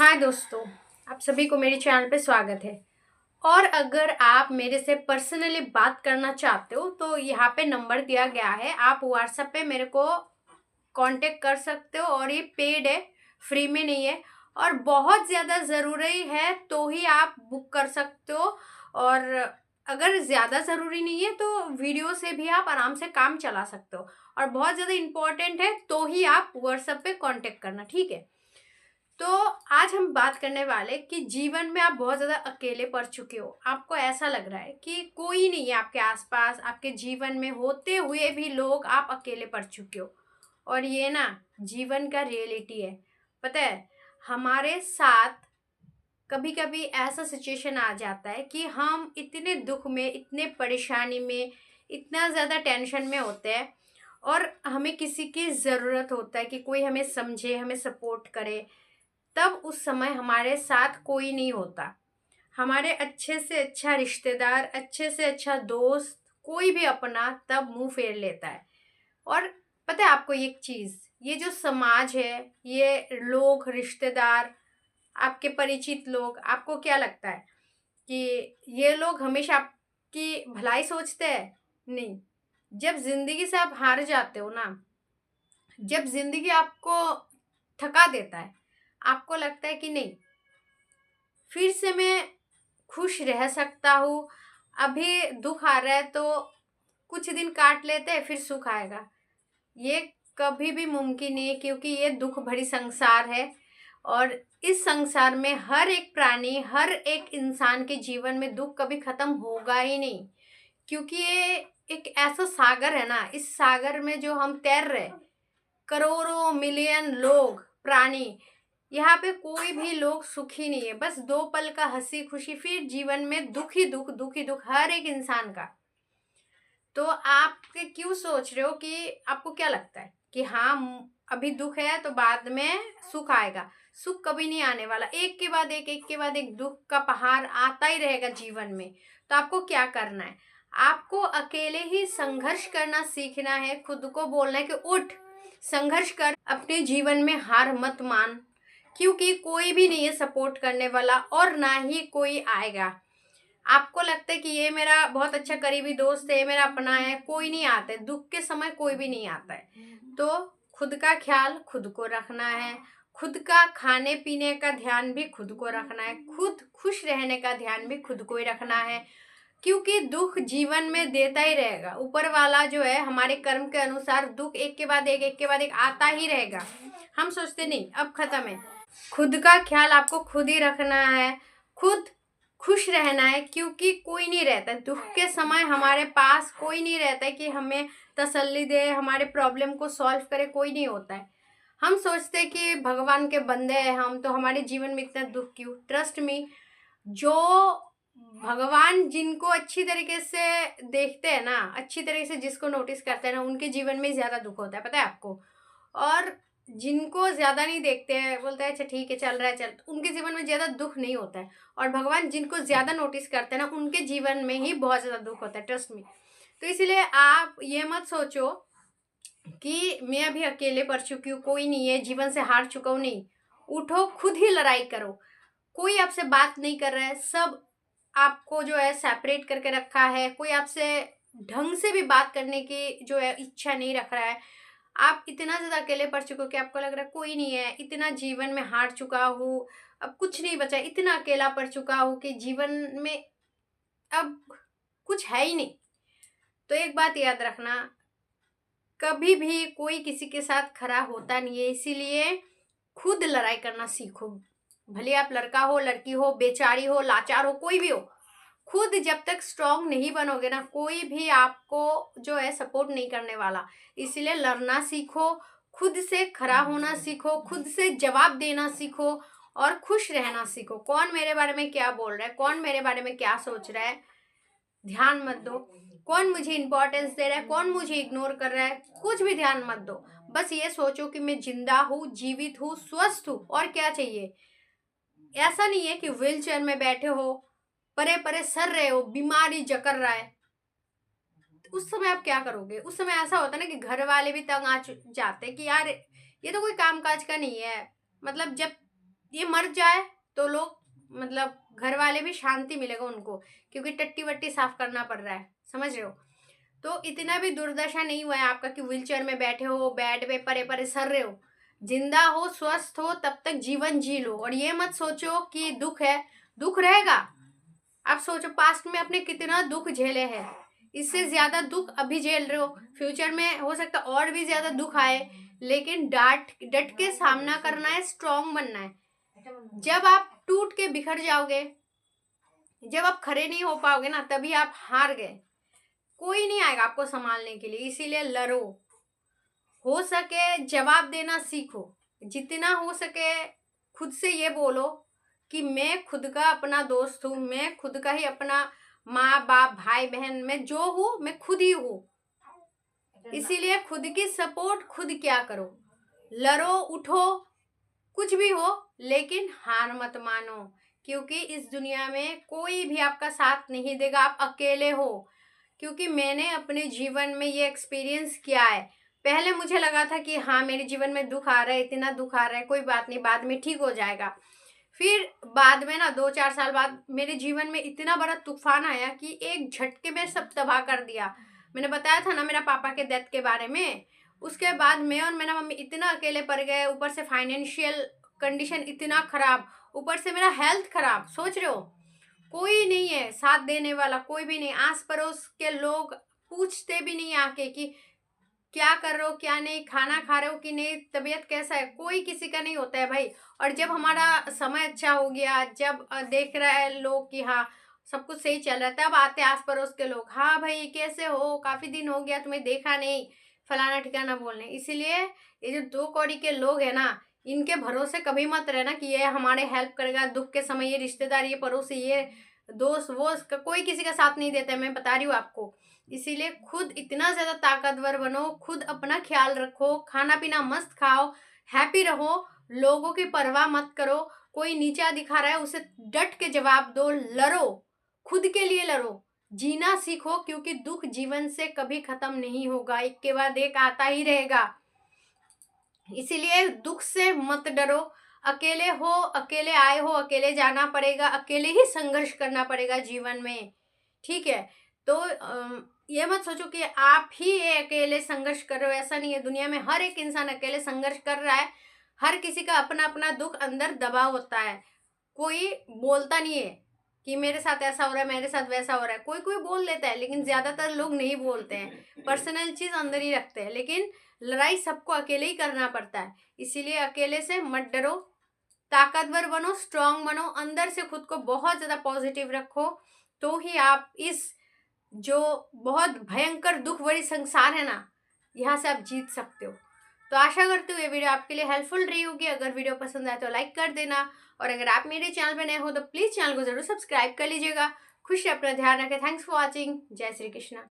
हाय दोस्तों, आप सभी को मेरे चैनल पे स्वागत है। और अगर आप मेरे से पर्सनली बात करना चाहते हो तो यहाँ पे नंबर दिया गया है, आप व्हाट्सएप पे मेरे को कांटेक्ट कर सकते हो। और ये पेड है, फ्री में नहीं है। और बहुत ज़्यादा ज़रूरी है तो ही आप बुक कर सकते हो। और अगर ज़्यादा ज़रूरी नहीं है तो वीडियो से भी आप आराम से काम चला सकते हो। और बहुत ज़्यादा इम्पोर्टेंट है तो ही आप व्हाट्सएप पे कांटेक्ट करना, ठीक है। तो आज हम बात करने वाले कि जीवन में आप बहुत ज़्यादा अकेले पड़ चुके हो। आपको ऐसा लग रहा है कि कोई नहीं है आपके आसपास, आपके जीवन में होते हुए भी लोग आप अकेले पड़ चुके हो। और ये ना जीवन का रियलिटी है। पता है, हमारे साथ कभी कभी ऐसा सिचुएशन आ जाता है कि हम इतने दुख में, इतने परेशानी में, इतना ज़्यादा टेंशन में होते हैं और हमें किसी की ज़रूरत होता है कि कोई हमें समझे, हमें सपोर्ट करे। तब उस समय हमारे साथ कोई नहीं होता। हमारे अच्छे से अच्छा रिश्तेदार, अच्छे से अच्छा दोस्त, कोई भी अपना तब मुंह फेर लेता है। और पता है आपको एक चीज़, ये जो समाज है, ये लोग, रिश्तेदार, आपके परिचित लोग, आपको क्या लगता है कि ये लोग हमेशा आपकी भलाई सोचते हैं? नहीं। जब जिंदगी से आप हार जाते हो ना, जब जिंदगी आपको थका देता है, आपको लगता है कि नहीं, फिर से मैं खुश रह सकता हूँ। अभी दुख आ रहा है तो कुछ दिन काट लेते हैं, फिर सुख आएगा। ये कभी भी मुमकिन नहीं है, क्योंकि ये दुख भरी संसार है। और इस संसार में हर एक प्राणी, हर एक इंसान के जीवन में दुख कभी खत्म होगा ही नहीं। क्योंकि ये एक ऐसा सागर है ना, इस सागर में जो हम तैर रहे, करोड़ों मिलियन लोग, प्राणी, यहाँ पे कोई भी लोग सुखी नहीं है। बस 2 पल का हंसी खुशी, फिर जीवन में दुख ही दुख, दुख ही दुख, हर एक इंसान का। तो आप क्यों सोच रहे हो कि आपको क्या लगता है कि हाँ, अभी दुख है तो बाद में सुख आएगा? सुख कभी नहीं आने वाला। एक के बाद एक के बाद एक दुख का पहाड़ आता ही रहेगा जीवन में। तो आपको क्या करना है? आपको अकेले ही संघर्ष करना सीखना है। खुद को बोलना है कि उठ, संघर्ष कर, अपने जीवन में हार मत मान। क्योंकि कोई भी नहीं है सपोर्ट करने वाला और ना ही कोई आएगा। आपको लगता है कि ये मेरा बहुत अच्छा करीबी दोस्त है, ये मेरा अपना है, कोई नहीं आता है। दुख के समय कोई भी नहीं आता है। तो खुद का ख्याल खुद को रखना है। खुद का खाने पीने का ध्यान भी खुद को रखना है। खुद खुश रहने का ध्यान भी खुद को ही रखना है। क्योंकि दुख जीवन में देता ही रहेगा। ऊपर वाला जो है, हमारे कर्म के अनुसार दुख एक के बाद एक के बाद एक आता ही रहेगा। हम सोचते नहीं अब खत्म है। खुद का ख्याल आपको खुद ही रखना है, खुद खुश रहना है। क्योंकि कोई नहीं रहता दुख के समय, हमारे पास कोई नहीं रहता है कि हमें तसल्ली दे, हमारे प्रॉब्लम को सॉल्व करे, कोई नहीं होता है। हम सोचते हैं कि भगवान के बंदे हैं हम, तो हमारे जीवन में इतना दुख क्यों? ट्रस्ट मी, जो भगवान जिनको अच्छी तरीके से देखते हैं ना, अच्छी तरीके से जिसको नोटिस करते हैं ना, उनके जीवन में ज़्यादा दुख होता है, पता है आपको। और जिनको ज़्यादा नहीं देखते हैं, बोलते हैं अच्छा ठीक है, चल रहा है, चल, तो उनके जीवन में ज़्यादा दुख नहीं होता है। और भगवान जिनको ज़्यादा नोटिस करते हैं ना, उनके जीवन में ही बहुत ज़्यादा दुख होता है, ट्रस्ट मी। तो इसलिए आप ये मत सोचो कि मैं अभी अकेले पड़ चुकी हूँ, कोई नहीं है, जीवन से हार चुका हूँ। नहीं, उठो, खुद ही लड़ाई करो। कोई आपसे बात नहीं कर रहा है, सब आपको जो है सेपरेट करके रखा है। कोई आपसे ढंग से भी बात करने की जो है इच्छा नहीं रख रहा है। आप इतना ज़्यादा अकेले पड़ चुके हो कि आपको लग रहा है कोई नहीं है, इतना जीवन में हार चुका हूँ, अब कुछ नहीं बचा, इतना अकेला पड़ चुका हूँ कि जीवन में अब कुछ है ही नहीं। तो एक बात याद रखना, कभी भी कोई किसी के साथ खड़ा होता नहीं है। इसीलिए खुद लड़ाई करना सीखो। भले आप लड़का हो, लड़की हो, बेचारी हो, लाचार हो, कोई भी हो, खुद जब तक स्ट्रांग नहीं बनोगे ना, कोई भी आपको जो है सपोर्ट नहीं करने वाला। इसलिए लड़ना सीखो, खुद से खड़ा होना सीखो, खुद से जवाब देना सीखो और खुश रहना सीखो। कौन मेरे बारे में क्या बोल रहा है, कौन मेरे बारे में क्या सोच रहा है, ध्यान मत दो। कौन मुझे इंपॉर्टेंस दे रहा है, कौन मुझे इग्नोर कर रहा है, कुछ भी ध्यान मत दो। बस ये सोचो कि मैं जिंदा हूँ, जीवित हूँ, स्वस्थ हूँ, और क्या चाहिए। ऐसा नहीं है कि व्हील चेयर में बैठे हो, परे परे सर रहे हो, बीमारी जकड़ रहा है, तो उस समय आप क्या करोगे? उस समय ऐसा होता है ना कि घर वाले भी तंग आ जाते हैं कि यार ये तो कोई काम काज का नहीं है। मतलब जब ये मर जाए तो लोग मतलब घर वाले भी शांति मिलेगा उनको, क्योंकि टट्टी वट्टी साफ करना पड़ रहा है, समझ रहे हो। तो इतना भी दुर्दशा नहीं हुआ है आपका कि व्हीलचेयर में बैठे हो, बेड पे परे परे सर रहे हो। जिंदा हो, स्वस्थ हो, तब तक जीवन जी लो। और ये मत सोचो कि दुख है, दुख रहेगा। आप सोचो पास्ट में अपने कितना दुख झेले हैं, इससे ज्यादा दुख अभी झेल रहे हो, फ्यूचर में हो सकता और भी ज्यादा दुख आए, लेकिन डट के सामना करना है, स्ट्रांग बनना है। जब आप टूट के बिखर जाओगे, जब आप खड़े नहीं हो पाओगे ना, तभी आप हार गए। कोई नहीं आएगा आपको संभालने के लिए, इसीलिए लड़ो। हो सके जवाब देना सीखो, जितना हो सके खुद से ये बोलो कि मैं खुद का अपना दोस्त हूँ, मैं खुद का ही अपना माँ बाप भाई बहन, मैं जो हूँ मैं खुद ही हूँ। इसीलिए खुद की सपोर्ट खुद क्या करो, लड़ो, उठो, कुछ भी हो, लेकिन हार मत मानो, क्योंकि इस दुनिया में कोई भी आपका साथ नहीं देगा, आप अकेले हो। क्योंकि मैंने अपने जीवन में ये एक्सपीरियंस किया है। पहले मुझे लगा था कि हाँ मेरे जीवन में दुख आ रहा है, इतना दुख आ रहा है, कोई बात नहीं, बाद में ठीक हो जाएगा। फिर बाद में ना 2-4 साल बाद मेरे जीवन में इतना बड़ा तूफान आया कि एक झटके में सब तबाह कर दिया। मैंने बताया था ना मेरा पापा के डेथ के बारे में। उसके बाद मैं और मेरा मम्मी इतना अकेले पड़ गए, ऊपर से फाइनेंशियल कंडीशन इतना खराब, ऊपर से मेरा हेल्थ खराब। सोच रहे हो, कोई नहीं है साथ देने वाला, कोई भी नहीं, आस पड़ोस के लोग पूछते भी नहीं आके कि क्या कर रहे हो, क्या नहीं, खाना खा रहे हो कि नहीं, तबीयत कैसा है, कोई किसी का नहीं होता है भाई। और जब हमारा समय अच्छा हो गया, जब देख रहा है लोग कि हाँ सब कुछ सही चल रहा है, तब आते आस पड़ोस के लोग, हाँ भाई कैसे हो, काफी दिन हो गया तुम्हें देखा नहीं, फलाना ठिकाना बोलने। इसीलिए ये जो दो कौड़ी के लोग है ना, इनके भरोसे कभी मत रहना कि ये हमारे हेल्प करेगा दुख के समय, ये रिश्तेदार, ये पड़ोसी, ये दोस्त वो, कोई किसी का साथ नहीं देता है, मैं बता रही हूँ आपको। इसीलिए खुद इतना ज्यादा ताकतवर बनो, खुद अपना ख्याल रखो, खाना पीना मस्त खाओ, हैप्पी रहो, लोगों की परवाह मत करो। कोई नीचा दिखा रहा है उसे डट के जवाब दो, लड़ो, खुद के लिए लड़ो, जीना सीखो, क्योंकि दुख जीवन से कभी खत्म नहीं होगा, एक के बाद एक आता ही रहेगा। इसीलिए दुख से मत डरो। अकेले हो, अकेले आए हो, अकेले जाना पड़ेगा, अकेले ही संघर्ष करना पड़ेगा जीवन में, ठीक है। तो ये मत सोचो कि आप ही ये अकेले संघर्ष कर रहे हो, ऐसा नहीं है। दुनिया में हर एक इंसान अकेले संघर्ष कर रहा है, हर किसी का अपना अपना दुख अंदर दबा होता है। कोई बोलता नहीं है कि मेरे साथ ऐसा हो रहा है, मेरे साथ वैसा हो रहा है, कोई कोई बोल देता है, लेकिन ज्यादातर लोग नहीं बोलते हैं, पर्सनल चीज अंदर ही रखते हैं। लेकिन लड़ाई सबको अकेले ही करना पड़ता है, इसीलिए अकेले से मत डरो, ताकतवर बनो, स्ट्रांग बनो, अंदर से खुद को बहुत ज्यादा पॉजिटिव रखो, तो ही आप इस जो बहुत भयंकर दुख भरी संसार है ना, यहाँ से आप जीत सकते हो। तो आशा करती हूँ ये वीडियो आपके लिए हेल्पफुल रही होगी। अगर वीडियो पसंद आए तो लाइक कर देना, और अगर आप मेरे चैनल पर नए हो तो प्लीज चैनल को जरूर सब्सक्राइब कर लीजिएगा। खुश अपना ध्यान रखें। Thanks for watching. जय श्री कृष्णा।